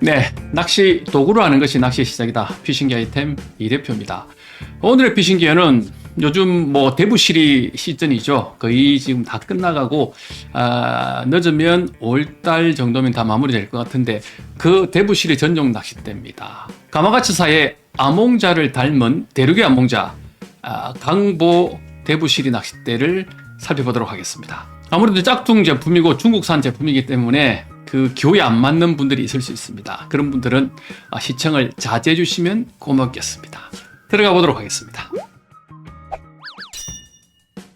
네, 낚시 도구로 하는 것이 낚시의 시작이다. 피싱기 아이템 이 대표입니다. 오늘의 피싱기어는 요즘 뭐 대부실이 시즌이죠. 거의 지금 다 끝나가고 늦으면 5월달 정도면 다 마무리될 것 같은데 그 대부실이 전용 낚싯대입니다. 가마가츠사의 아몽자를 닮은 대륙의 아몽자 강보 대부실이 낚싯대를 살펴보도록 하겠습니다. 아무래도 짝퉁 제품이고 중국산 제품이기 때문에 그 교에 안 맞는 분들이 있을 수 있습니다. 그런 분들은 시청을 자제해 주시면 고맙겠습니다. 들어가 보도록 하겠습니다.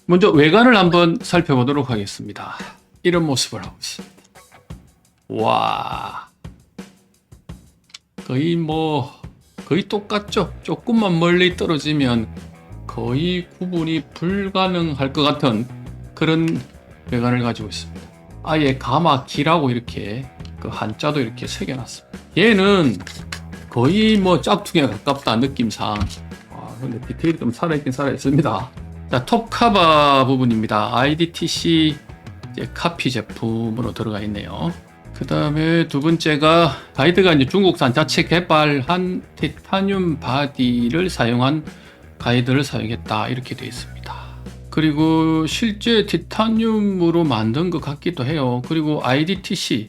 먼저 외관을 한번 살펴보도록 하겠습니다. 이런 모습을 하고 있습니다. 와, 거의 똑같죠? 조금만 멀리 떨어지면 거의 구분이 불가능할 것 같은 그런 외관을 가지고 있습니다. 아예 가마키라고 이렇게 그 한자도 이렇게 새겨놨습니다. 얘는 거의 뭐 짝퉁에 가깝다 느낌상. 근데 디테일이 좀 살아있긴 살아있습니다. 자, 톱 카바 부분입니다. IDTC 이제 카피 제품으로 들어가 있네요. 그 다음에 두 번째가 가이드가 이제 중국산 자체 개발한 티타늄 바디를 사용한 가이드를 사용했다 이렇게 되어 있습니다. 그리고 실제 티타늄으로 만든 것 같기도 해요. 그리고 IDTC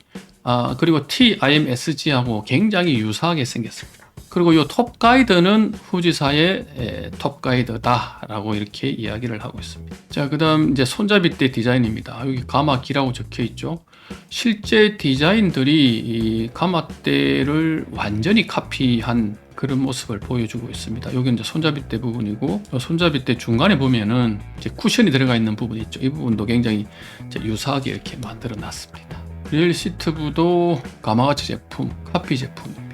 그리고 TIMSG하고 굉장히 유사하게 생겼습니다. 그리고 이 톱 가이드는 후지사의 톱 가이드다라고 이렇게 이야기를 하고 있습니다. 자, 그다음 이제 손잡이대 디자인입니다. 여기 가마키라고 적혀 있죠. 실제 디자인들이 이 가마대를 완전히 카피한 그런 모습을 보여주고 있습니다. 여기 이제 손잡이대 부분이고 손잡이대 중간에 보면은 이제 쿠션이 들어가 있는 부분이 있죠. 이 부분도 굉장히 유사하게 이렇게 만들어 놨습니다. 리얼 시트부도 가마가츠 제품, 카피 제품입니다.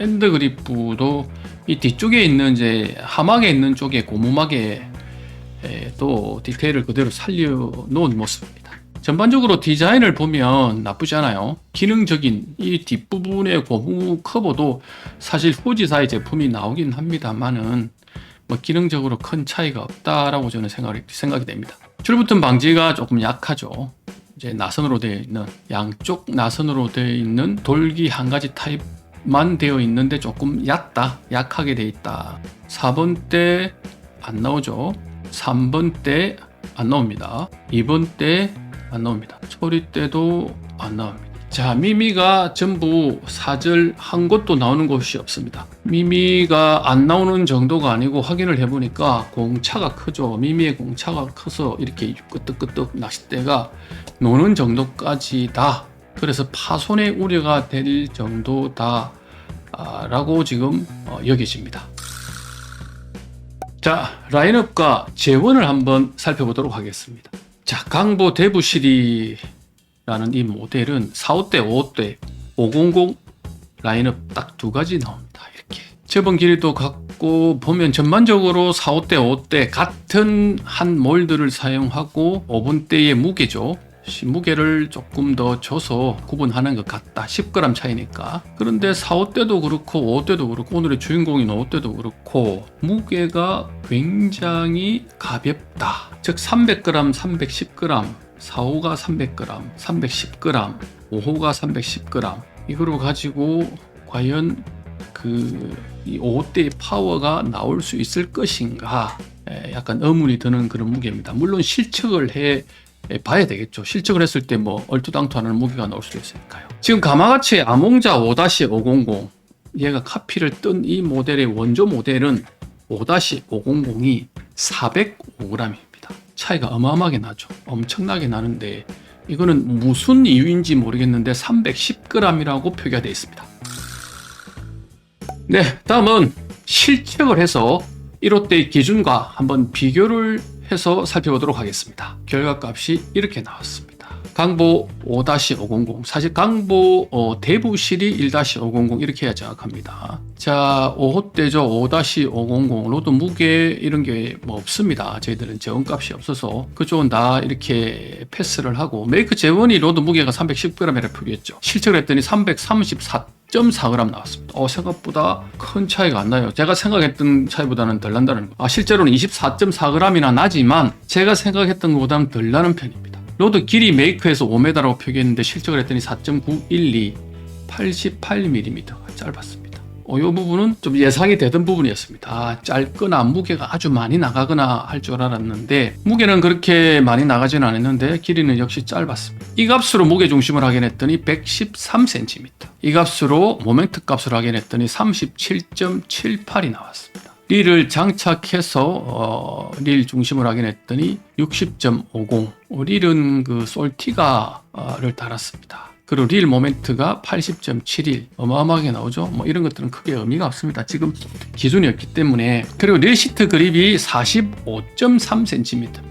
핸드 그립부도 이 뒤쪽에 있는 이제 하막에 있는 쪽에 고무막에 또 디테일을 그대로 살려 놓은 모습입니다. 전반적으로 디자인을 보면 나쁘지 않아요. 기능적인 이 뒷부분의 고무 커버도 사실 후지사의 제품이 나오긴 합니다만은 뭐 기능적으로 큰 차이가 없다라고 저는 생각이 됩니다. 줄붙은 방지가 조금 약하죠. 이제 나선으로 되어 있는 양쪽 나선으로 되어 있는 돌기 한 가지 타입만 되어 있는데 조금 약하게 되어 있다. 4번 때 안 나오죠. 3번 때 안 나옵니다. 2번 때 안 나옵니다. 소리 때도 안 나옵니다. 자, 미미가 전부 사절 한 곳도 나오는 곳이 없습니다. 미미가 안 나오는 정도가 아니고 확인을 해보니까 공차가 크죠. 미미의 공차가 커서 이렇게 끄떡끄떡 낚싯대가 노는 정도까지다. 그래서 파손의 우려가 될 정도다 라고 지금 여겨집니다. 자, 라인업과 재원을 한번 살펴보도록 하겠습니다. 자, 강보 대부시리라는 이 모델은 45대, 55대, 500 라인업 딱 두 가지 나옵니다. 이렇게 접은 길이도 같고 보면 전반적으로 45대, 55대 같은 한 몰드를 사용하고 5번대의 무게죠. 무게를 조금 더 줘서 구분하는 것 같다. 10g 차이니까. 그런데 45대도 그렇고 5대도 그렇고 오늘의 주인공인 5대도 그렇고 무게가 굉장히 가볍다. 즉 300g, 310g, 45가 300g, 310g, 5호가 310g 이거로 가지고 과연 이 5대의 파워가 나올 수 있을 것인가 약간 의문이 드는 그런 무게입니다. 물론 실측을 봐야 되겠죠. 실측을 했을 때 뭐 얼토당토하는 무게가 나올 수도 있으니까요. 지금 가마가츠의 아몽자 5-500 얘가 카피를 뜬 이 모델의 원조 모델은 5-500이 405g입니다. 차이가 어마어마하게 나죠. 엄청나게 나는데 이거는 무슨 이유인지 모르겠는데 310g이라고 표기가 되어 있습니다. 네, 다음은 실측을 해서 1호대의 기준과 한번 비교를 해서 살펴보도록 하겠습니다. 결과값이 이렇게 나왔습니다. 강보 5-500 사실 강보 대부실이 1-500 이렇게 해야 정확합니다. 자, 5호대죠. 5-500 로드 무게 이런 게 뭐 없습니다. 저희들은 재원값이 없어서 그쪽은 다 이렇게 패스를 하고 메이크 재원이 로드 무게가 310g이라 표기했죠. 실측을 했더니 334.4g 나왔습니다. 생각보다 큰 차이가 안 나요. 제가 생각했던 차이보다는 덜 난다는 거. 실제로는 24.4g이나 나지만 제가 생각했던 것보다는 덜 나는 편입니다. 로드 길이 메이크에서 5m라고 표기했는데 실측을 했더니 4.912 88mm가 짧았습니다. 이 부분은 좀 예상이 되던 부분이었습니다. 짧거나 무게가 아주 많이 나가거나 할 줄 알았는데 무게는 그렇게 많이 나가지는 않았는데 길이는 역시 짧았습니다. 이 값으로 무게 중심을 확인했더니 113cm, 이 값으로 모멘트 값을 확인했더니 37.78이 나왔습니다. 릴을 장착해서 릴 중심을 확인했더니 60.50, 릴은 그 솔티가를 달았습니다. 그리고 릴 모멘트가 80.71, 어마어마하게 나오죠. 뭐 이런 것들은 크게 의미가 없습니다. 지금 기준이었기 때문에. 그리고 릴 시트 그립이 45.3cm입니다.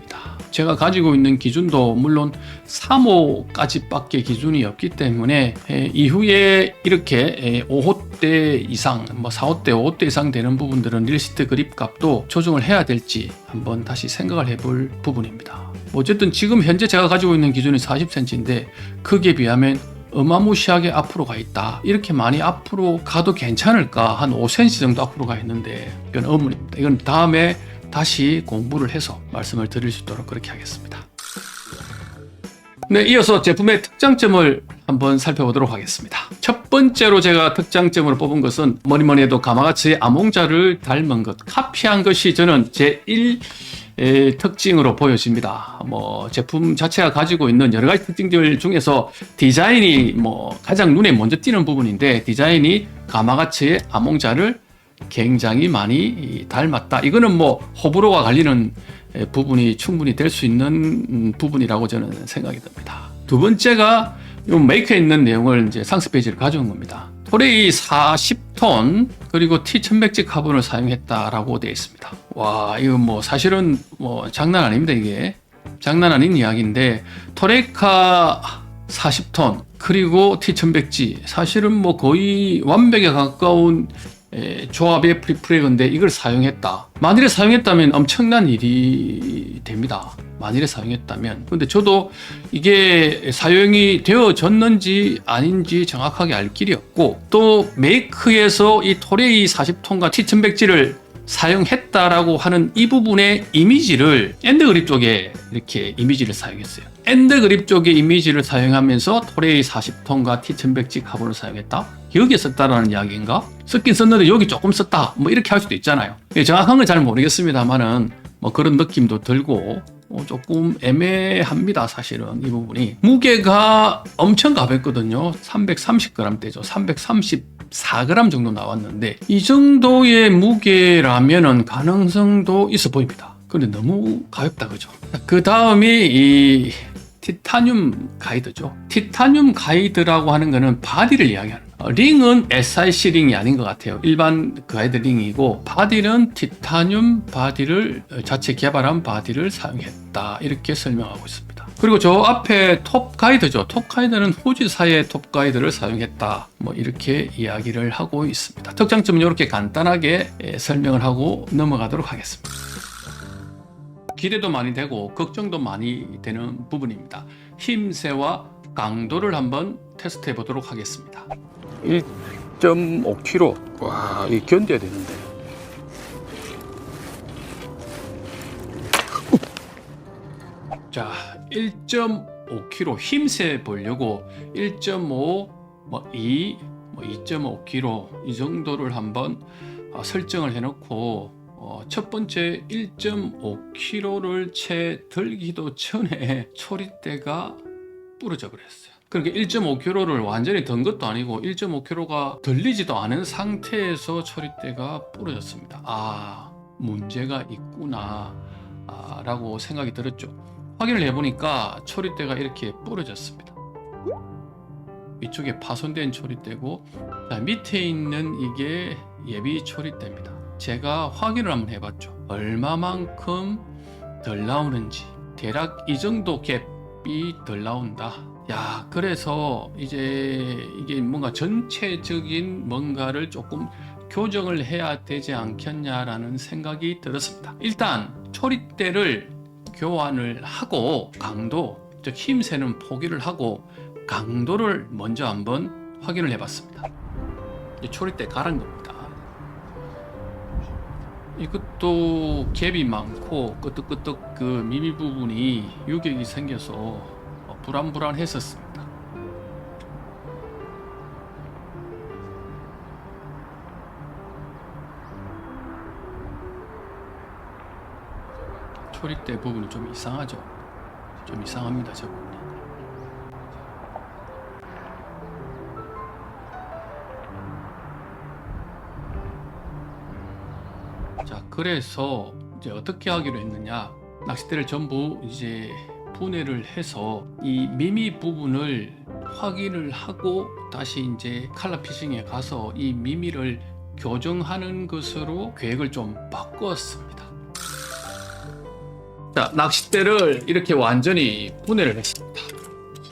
제가 가지고 있는 기준도 물론 3호까지 밖에 기준이 없기 때문에 이후에 이렇게 5호 대 이상, 뭐 4호 대 5호 대 이상 되는 부분들은 릴 시트 그립 값도 조정을 해야 될지 한번 다시 생각을 해볼 부분입니다. 어쨌든 지금 현재 제가 가지고 있는 기준이 40cm인데 그게 비하면 어마무시하게 앞으로 가 있다. 이렇게 많이 앞으로 가도 괜찮을까? 한 5cm 정도 앞으로 가 있는데 이건 의문입니다. 이건 다음에 다시 공부를 해서 말씀을 드릴 수 있도록 그렇게 하겠습니다. 네, 이어서 제품의 특장점을 한번 살펴보도록 하겠습니다. 첫 번째로 제가 특장점으로 뽑은 것은 뭐니뭐니 해도 가마가츠의 아몽자를 닮은 것, 카피한 것이 저는 제1 특징으로 보여집니다. 뭐 제품 자체가 가지고 있는 여러 가지 특징들 중에서 디자인이 뭐 가장 눈에 먼저 띄는 부분인데 디자인이 가마가츠의 아몽자를 굉장히 많이 닮았다. 이거는 뭐 호불호가 갈리는 부분이 충분히 될 수 있는 부분이라고 저는 생각이 듭니다. 두 번째가 이 메이크에 있는 내용을 이제 상세 페이지를 가져온 겁니다. 토레이 40톤 그리고 T1100G 카본을 사용했다라고 되어 있습니다. 와, 이거 뭐 사실은 뭐 장난 아닙니다. 이게 장난 아닌 이야기인데 토레이카 40톤 그리고 T1100G 사실은 뭐 거의 완벽에 가까운 조합의 프리프레그인데 이걸 사용했다. 만일에 사용했다면 엄청난 일이 됩니다. 만일에 사용했다면. 근데 저도 이게 사용이 되어졌는지 아닌지 정확하게 알 길이 없고 또 메이크에서 이 토레이 40톤과 T1100G를 사용했다라고 하는 이 부분의 이미지를 엔드 그립 쪽에 이렇게 이미지를 사용했어요. 엔드 그립 쪽의 이미지를 사용하면서 토레이 40톤과 T1100G 카본을 사용했다? 여기에 썼다라는 이야기인가? 썼긴 썼는데 여기 조금 썼다. 뭐 이렇게 할 수도 있잖아요. 정확한 건 잘 모르겠습니다만은 뭐 그런 느낌도 들고 조금 애매합니다. 사실은 이 부분이. 무게가 엄청 가볍거든요. 330g대죠. 334g 정도 나왔는데 이 정도의 무게라면은 가능성도 있어 보입니다. 근데 너무 가볍다, 그죠? 그 다음이 이 티타늄 가이드죠. 티타늄 가이드라고 하는 거는 바디를 이야기하는 거예요. 링은 SIC 링이 아닌 것 같아요. 일반 가이드 링이고 바디는 티타늄 바디를 자체 개발한 바디를 사용했다. 이렇게 설명하고 있습니다. 그리고 저 앞에 톱 가이드죠. 톱 가이드는 후지사의 톱 가이드를 사용했다. 뭐 이렇게 이야기를 하고 있습니다. 특장점은 이렇게 간단하게 설명을 하고 넘어가도록 하겠습니다. 기대도 많이 되고 걱정도 많이 되는 부분입니다. 힘세와 강도를 한번 테스트해 보도록 하겠습니다. 1.5kg. 와, 이 견뎌야 되는데. 자, 1.5kg 힘세 보려고 1.5, 뭐 2, 뭐 2.5kg 이 정도를 한번 설정을 해놓고 첫 번째 1.5kg를 채 들기도 전에 초리대가 부러져 버렸어요. 그러니까 1.5kg를 완전히 든 것도 아니고 1.5kg가 들리지도 않은 상태에서 초리대가 부러졌습니다. 아, 문제가 있구나 라고 생각이 들었죠. 확인을 해보니까 초리대가 이렇게 부러졌습니다. 이쪽에 파손된 초리대고 밑에 있는 이게 예비 초리대입니다. 제가 확인을 한번 해봤죠. 얼마만큼 덜 나오는지. 대략 이 정도 갭이 덜 나온다. 야, 그래서 이제 이게 뭔가 전체적인 뭔가를 조금 교정을 해야 되지 않겠냐라는 생각이 들었습니다. 일단 초리대를 교환을 하고 강도, 즉 힘세는 포기를 하고 강도를 먼저 한번 확인을 해봤습니다. 이 초리대 갈은 겁니다. 이것도 갭이 많고 끄떡끄떡 그 미미 부분이 유격이 생겨서 불안불안했었습니다. 초리대 부분이 좀 이상하죠. 좀 이상합니다, 저 부분이. 자, 그래서 이제 어떻게 하기로 했느냐? 낚싯대를 전부 이제 분해를 해서 이 미미 부분을 확인을 하고 다시 이제 칼라 피싱에 가서 이 미미를 교정하는 것으로 계획을 좀 바꾸었습니다. 자, 낚싯대를 이렇게 완전히 분해를 했습니다.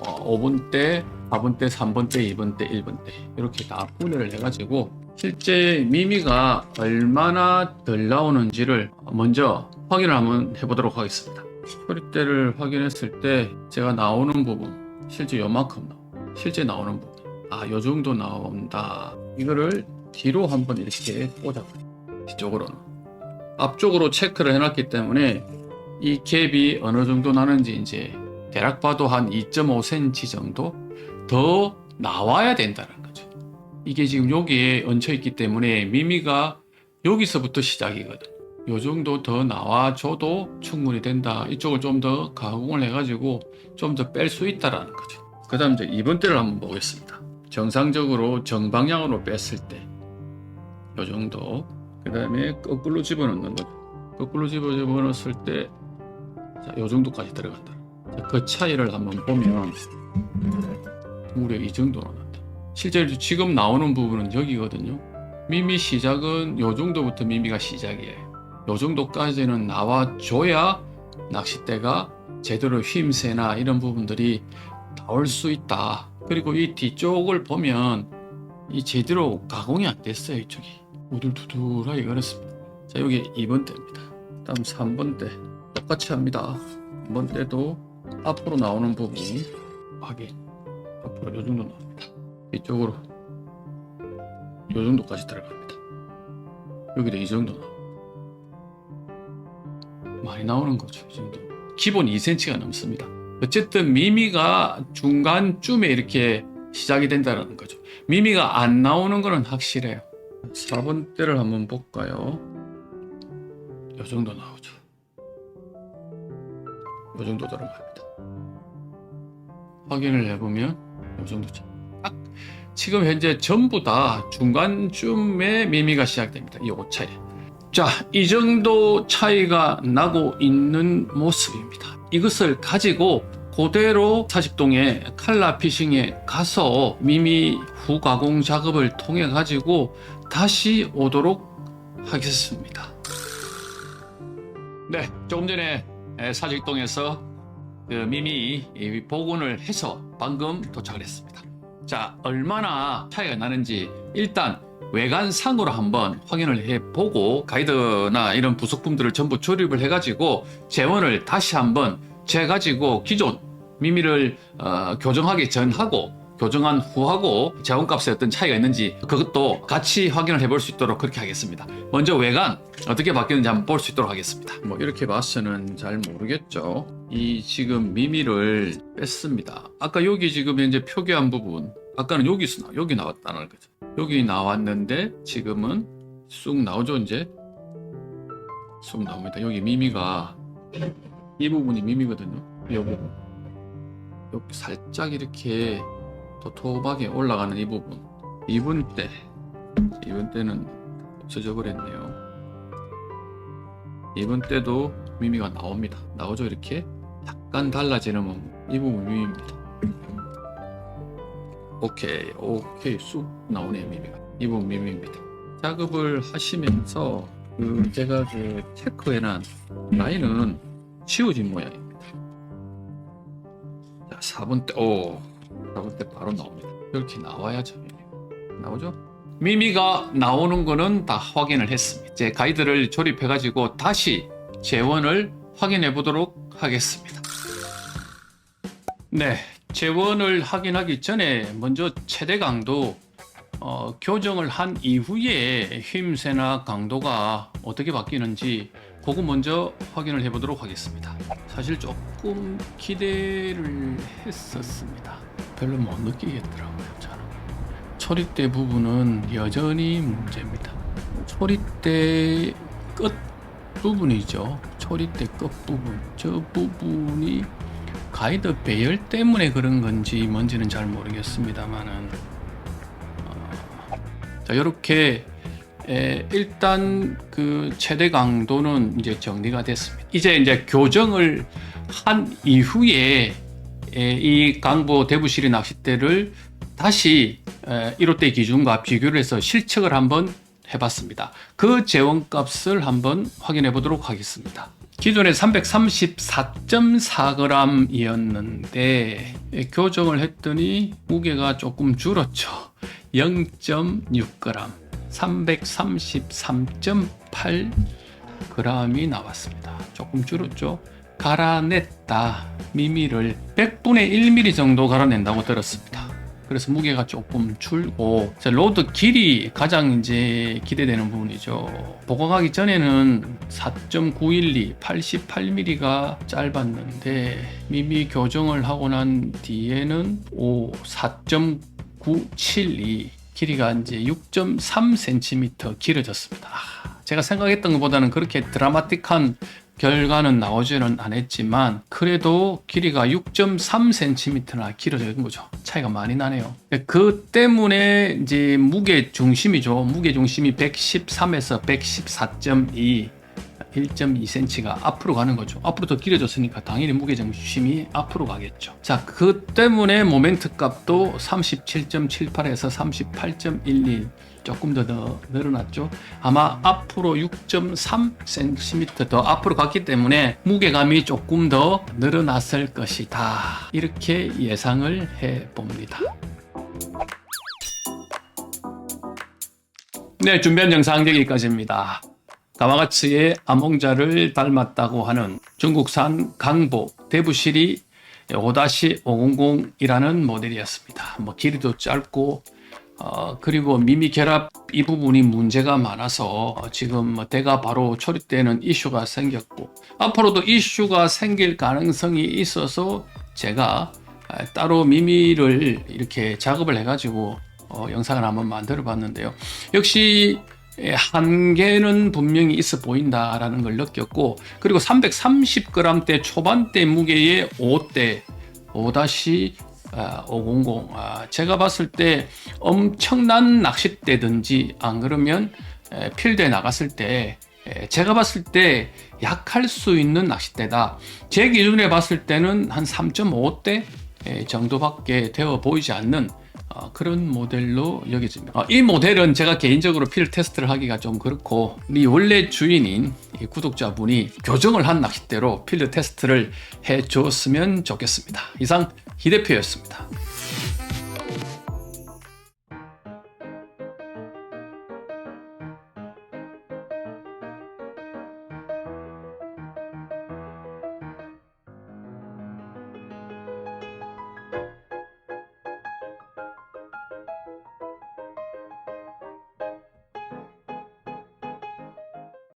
5분대, 4분대, 3분대, 2분대, 1분대 이렇게 다 분해를 해가지고 실제 미미가 얼마나 덜 나오는지를 먼저 확인을 한번 해보도록 하겠습니다. 초리대를 확인했을 때 제가 나오는 부분 실제 요만큼 실제 나오는 부분 요 정도 나온다. 이거를 뒤로 한번 이렇게 꽂아버려요. 뒤쪽으로는 앞쪽으로 체크를 해놨기 때문에 이 갭이 어느 정도 나는지 이제 대략 봐도 한 2.5cm 정도 더 나와야 된다는 거죠. 이게 지금 여기에 얹혀 있기 때문에 미미가 여기서부터 시작이거든. 요 정도 더 나와줘도 충분히 된다. 이쪽을 좀 더 가공을 해가지고 좀 더 뺄 수 있다라는 거죠. 그 다음 이제 2번대를 한번 보겠습니다. 정상적으로 정방향으로 뺐을 때 요 정도. 그 다음에 거꾸로 집어넣는 거죠. 거꾸로 집어넣었을 때 자, 요 정도까지 들어간다. 자, 그 차이를 한번 보면 무려 이 정도 나온다. 실제로 지금 나오는 부분은 여기거든요. 미미 시작은 요 정도부터 미미가 시작이에요. 요 정도까지는 나와줘야 낚싯대가 제대로 휘임새나 이런 부분들이 나올 수 있다. 그리고 이 뒤쪽을 보면 이 제대로 가공이 안 됐어요. 이쪽이 우둘투둘하게 그렇습니다. 자, 여기 2번대입니다. 다음 3번대 똑같이 합니다. 3번대도 앞으로 나오는 부분 확인. 앞으로 요 정도 나옵니다. 이쪽으로 요 정도까지 들어갑니다. 여기도 이 정도 나옵니다. 많이 나오는 거죠. 이 정도. 기본 2cm가 넘습니다. 어쨌든 미미가 중간쯤에 이렇게 시작이 된다는 거죠. 미미가 안 나오는 거는 확실해요. 4번대를 한번 볼까요? 이 정도 나오죠. 이 정도 들어갑니다. 확인을 해보면 이 정도죠. 딱 지금 현재 전부 다 중간쯤에 미미가 시작됩니다. 이 오차에. 자, 이 정도 차이가 나고 있는 모습입니다. 이것을 가지고 그대로 사직동의 칼라 피싱에 가서 미미 후가공 작업을 통해 가지고 다시 오도록 하겠습니다. 네, 조금 전에 사직동에서 그 미미 복원을 해서 방금 도착을 했습니다. 자, 얼마나 차이가 나는지 일단 외관상으로 한번 확인을 해보고 가이드나 이런 부속품들을 전부 조립을 해가지고 재원을 다시 한번 재가지고 기존 미미를 교정하기 전하고 교정한 후하고 재원값에 어떤 차이가 있는지 그것도 같이 확인을 해볼 수 있도록 그렇게 하겠습니다. 먼저 외관 어떻게 바뀌는지 한번 볼 수 있도록 하겠습니다. 뭐 이렇게 봐서는 잘 모르겠죠. 이 지금 미미를 뺐습니다. 아까 여기 지금 현재 표기한 부분 아까는 여기 나왔다는 거죠. 여기 나왔는데 지금은 쑥 나오죠. 이제 쑥 나옵니다. 여기 미미가 이 부분이 미미거든요. 여기 살짝 이렇게 도톰하게 올라가는 이 부분 2분대는 없어져 버렸네요. 2분대도 미미가 나옵니다. 나오죠. 이렇게 약간 달라지는 부분 이 부분 미미입니다. 오케이 쑥 나오네요. 미미가 이 부분 미미입니다. 작업을 하시면서 제가 체크해놓은 라인은 지워진 모양입니다. 자, 4분대 4분대 바로 나옵니다. 이렇게 나와야죠. 나오죠? 미미가 나오는 거는 다 확인을 했습니다. 제 가이드를 조립해 가지고 다시 재원을 확인해 보도록 하겠습니다. 네, 재원을 확인하기 전에 먼저 최대 강도 교정을 한 이후에 힘새나 강도가 어떻게 바뀌는지 그거 먼저 확인을 해 보도록 하겠습니다. 사실 조금 기대를 했었습니다. 별로 못 느끼겠더라고요. 저는 초리대 부분은 여전히 문제입니다. 초리대 끝 부분이죠. 초리대 끝부분, 저 부분이 가이드 배열 때문에 그런 건지 뭔지는 잘 모르겠습니다만은 자, 이렇게 일단 그 최대 강도는 이제 정리가 됐습니다. 이제 교정을 한 이후에 이 강보 대부시리 낚싯대를 다시 1호대 기준과 비교를 해서 실측을 한번 해봤습니다. 그 재원값을 한번 확인해 보도록 하겠습니다. 기존에 334.4g 이었는데 교정을 했더니 무게가 조금 줄었죠. 0.6g, 333.8g이 나왔습니다. 조금 줄었죠. 갈아냈다. 미미를 100분의 1mm 정도 갈아낸다고 들었습니다. 그래서 무게가 조금 줄고, 자, 로드 길이 가장 이제 기대되는 부분이죠. 보강하기 전에는 4.912, 88mm가 짧았는데 미미 교정을 하고 난 뒤에는 4.972, 길이가 이제 6.3cm 길어졌습니다. 제가 생각했던 것보다는 그렇게 드라마틱한 결과는 나오지는 않았지만 그래도 길이가 6.3cm나 길어진 거죠. 차이가 많이 나네요. 그 때문에 이제 무게 중심이죠. 무게 중심이 113에서 114.2, 1.2cm가 앞으로 가는 거죠. 앞으로 더 길어졌으니까 당연히 무게 중심이 앞으로 가겠죠. 자, 그 때문에 모멘트 값도 37.78에서 38.11 조금 더 늘어났죠. 아마 앞으로 6.3cm 더 앞으로 갔기 때문에 무게감이 조금 더 늘어났을 것이다. 이렇게 예상을 해봅니다. 네, 준비한 영상 여기까지입니다. 가마가츠의 아몽자를 닮았다고 하는 중국산 강보 대부시리 5-500이라는 모델이었습니다. 길이도 짧고 그리고 미미 결합 이 부분이 문제가 많아서 지금 대가 바로 초리대는 이슈가 생겼고 앞으로도 이슈가 생길 가능성이 있어서 제가 따로 미미를 이렇게 작업을 해가지고 영상을 한번 만들어 봤는데요. 역시 한계는 분명히 있어 보인다라는 걸 느꼈고, 그리고 330g대 초반대 무게의 5대 5-500 제가 봤을 때 엄청난 낚싯대든지 안 그러면 필드에 나갔을 때 제가 봤을 때 약할 수 있는 낚싯대다. 제 기준에 봤을 때는 한 3.5대 정도밖에 되어 보이지 않는 그런 모델로 여겨집니다. 이 모델은 제가 개인적으로 필드 테스트를 하기가 좀 그렇고 이 원래 주인인 이 구독자분이 교정을 한 낚싯대로 필드 테스트를 해 줬으면 좋겠습니다. 이상 히 대표였습니다.